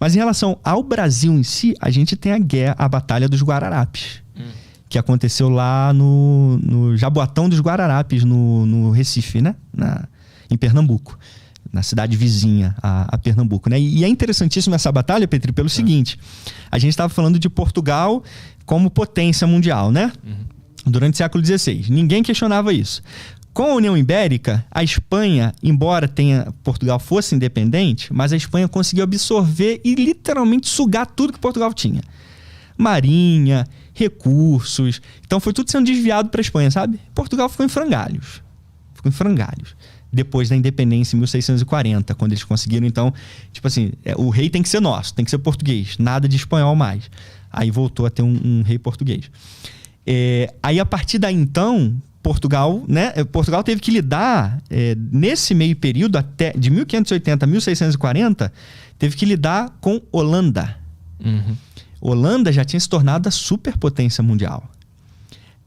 Mas em relação ao Brasil em si, a gente tem a Batalha dos Guararapes, que aconteceu lá no Jaboatão dos Guararapes, no Recife, né? Em Pernambuco, na cidade vizinha a Pernambuco, né? E é interessantíssima essa batalha, Petri, pelo seguinte: a gente estava falando de Portugal como potência mundial, né? Durante o século XVI. Ninguém questionava isso. Com a União Ibérica, a Espanha, embora Portugal fosse independente, mas a Espanha conseguiu absorver e literalmente sugar tudo que Portugal tinha. Marinha, recursos. Então foi tudo sendo desviado para a Espanha, sabe? Portugal ficou em frangalhos. Depois da independência em 1640, quando eles conseguiram, então, tipo assim, o rei tem que ser nosso, tem que ser português, nada de espanhol mais. Aí voltou a ter um rei português. Aí, a partir daí, então, Portugal teve que lidar, nesse meio período, até de 1580 a 1640, teve que lidar com Holanda. Holanda já tinha se tornado a superpotência mundial.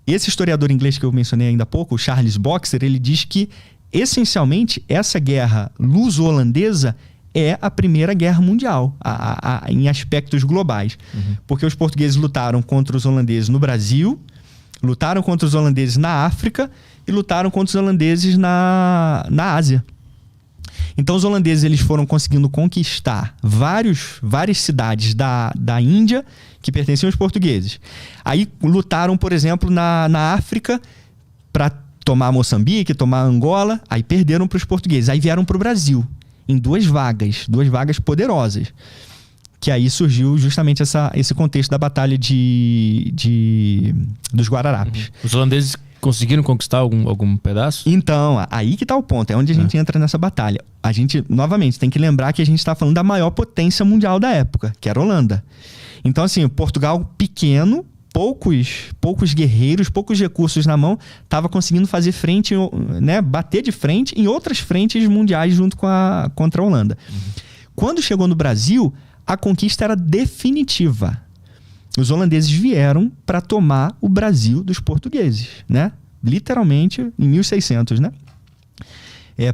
Esse historiador inglês que eu mencionei ainda há pouco, o Charles Boxer, ele diz que, essencialmente, essa guerra luso-holandesa é a Primeira Guerra Mundial, em aspectos globais. Porque os portugueses lutaram contra os holandeses no Brasil, lutaram contra os holandeses na África e lutaram contra os holandeses na Ásia. Então, os holandeses eles foram conseguindo conquistar várias cidades da Índia que pertenciam aos portugueses. Aí lutaram, por exemplo, na África para tomar Moçambique, tomar Angola. Aí perderam para os portugueses. Aí vieram para o Brasil em duas vagas poderosas. Que aí surgiu justamente esse contexto da Batalha dos Guararapes. Os holandeses conseguiram conquistar algum pedaço? Então, aí que tá o ponto. É onde a gente entra nessa batalha. A gente, novamente, tem que lembrar que a gente está falando da maior potência mundial da época, que era a Holanda. Então, assim, Portugal pequeno, poucos guerreiros, poucos recursos na mão, estava conseguindo fazer frente, né, bater de frente em outras frentes mundiais contra a Holanda. Quando chegou no Brasil, a conquista era definitiva. Os holandeses vieram para tomar o Brasil dos portugueses, né? Literalmente, em 1600, né?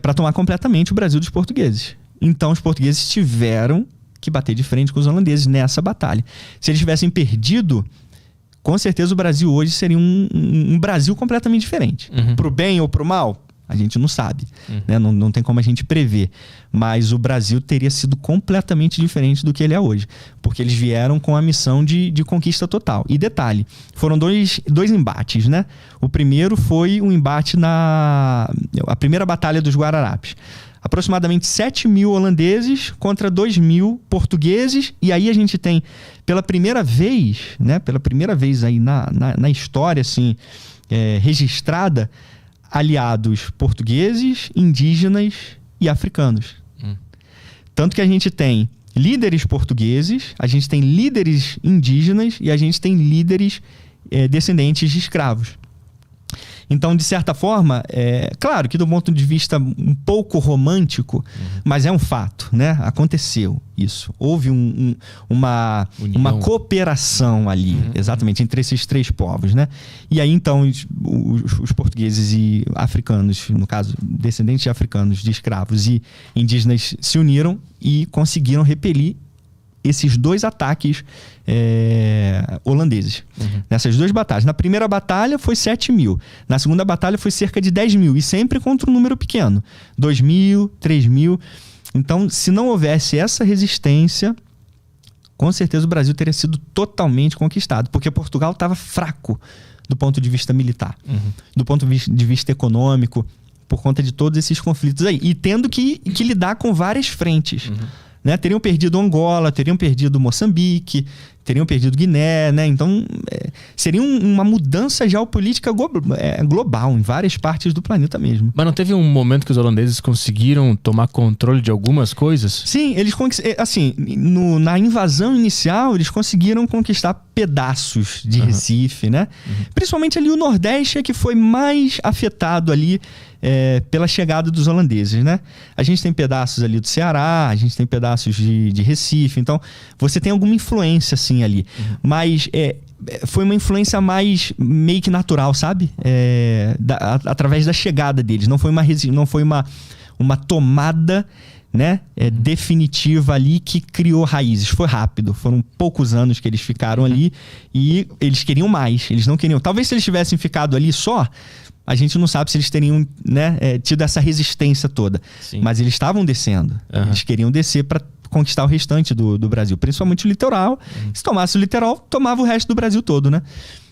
Para tomar completamente o Brasil dos portugueses. Então, os portugueses tiveram que bater de frente com os holandeses nessa batalha. Se eles tivessem perdido, com certeza o Brasil hoje seria um Brasil completamente diferente. Pro bem ou pro mal? A gente não sabe, né? Não tem como a gente prever. Mas o Brasil teria sido completamente diferente do que ele é hoje. Porque eles vieram com a missão de conquista total. E detalhe, foram dois embates, né? O primeiro foi um embate a primeira Batalha dos Guararapes. Aproximadamente 7.000 holandeses contra 2.000 portugueses. E aí a gente tem, pela primeira vez, né? Pela primeira vez aí na história, assim, registrada, aliados portugueses, indígenas e africanos. Tanto que a gente tem líderes portugueses, a gente tem líderes indígenas e a gente tem líderes descendentes de escravos. Então, de certa forma, claro que do ponto de vista um pouco romântico, mas é um fato, né? Aconteceu isso. Houve uma cooperação ali, exatamente, entre esses três povos, né? E aí, então, os portugueses e africanos, no caso, descendentes de africanos, de escravos e indígenas, se uniram e conseguiram repelir esses dois ataques holandeses. Nessas duas batalhas. Na primeira batalha foi 7.000. Na segunda batalha foi cerca de 10.000. E sempre contra um número pequeno. 2.000, 3.000. Então, se não houvesse essa resistência, com certeza o Brasil teria sido totalmente conquistado. Porque Portugal estava fraco do ponto de vista militar. Do ponto de vista econômico, por conta de todos esses conflitos aí. E tendo que lidar com várias frentes. Né? Teriam perdido Angola, teriam perdido Moçambique, teriam perdido Guiné, né? Então, seria uma mudança geopolítica global em várias partes do planeta mesmo. Mas não teve um momento que os holandeses conseguiram tomar controle de algumas coisas? Sim, eles assim, na invasão inicial, eles conseguiram conquistar pedaços de Recife, né? Principalmente ali o Nordeste é que foi mais afetado ali pela chegada dos holandeses, né? A gente tem pedaços ali do Ceará, a gente tem pedaços de Recife, então você tem alguma influência assim ali, mas foi uma influência mais meio que natural, sabe? Através da chegada deles, não foi uma tomada, né, definitiva ali que criou raízes. Foi rápido, foram poucos anos que eles ficaram ali e eles queriam mais, eles não queriam. Talvez se eles tivessem ficado ali só, a gente não sabe se eles teriam, né, tido essa resistência toda. Sim. Mas eles estavam descendo, eles queriam descer para conquistar o restante do Brasil, principalmente o litoral. Se tomasse o litoral, tomava o resto do Brasil todo, né?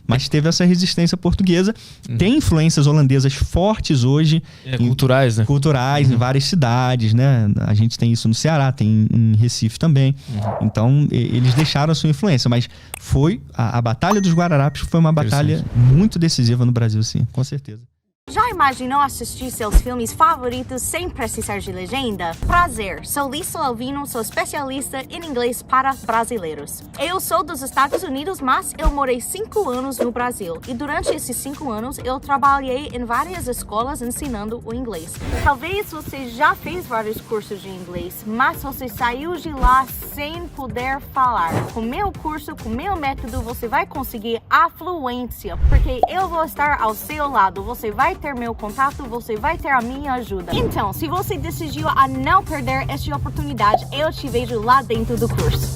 Mas teve essa resistência portuguesa. Tem influências holandesas fortes hoje. Culturais, né? Culturais em várias cidades, né? A gente tem isso no Ceará, tem em Recife também. Então, eles deixaram a sua influência. Mas foi a Batalha dos Guararapes foi uma batalha muito decisiva no Brasil, sim, com certeza. Já imaginou assistir seus filmes favoritos sem precisar de legenda? Prazer, sou Lisa Alvino, sou especialista em inglês para brasileiros. Eu sou dos Estados Unidos, mas eu morei 5 anos no Brasil. E durante esses 5 anos, eu trabalhei em várias escolas ensinando o inglês. Talvez você já fez vários cursos de inglês, mas você saiu de lá sem poder falar. Com meu curso, com meu método, você vai conseguir a fluência, porque eu vou estar ao seu lado. Você vai ter meu contato, você vai ter a minha ajuda. Então, se você decidiu a não perder esta oportunidade, eu te vejo lá dentro do curso.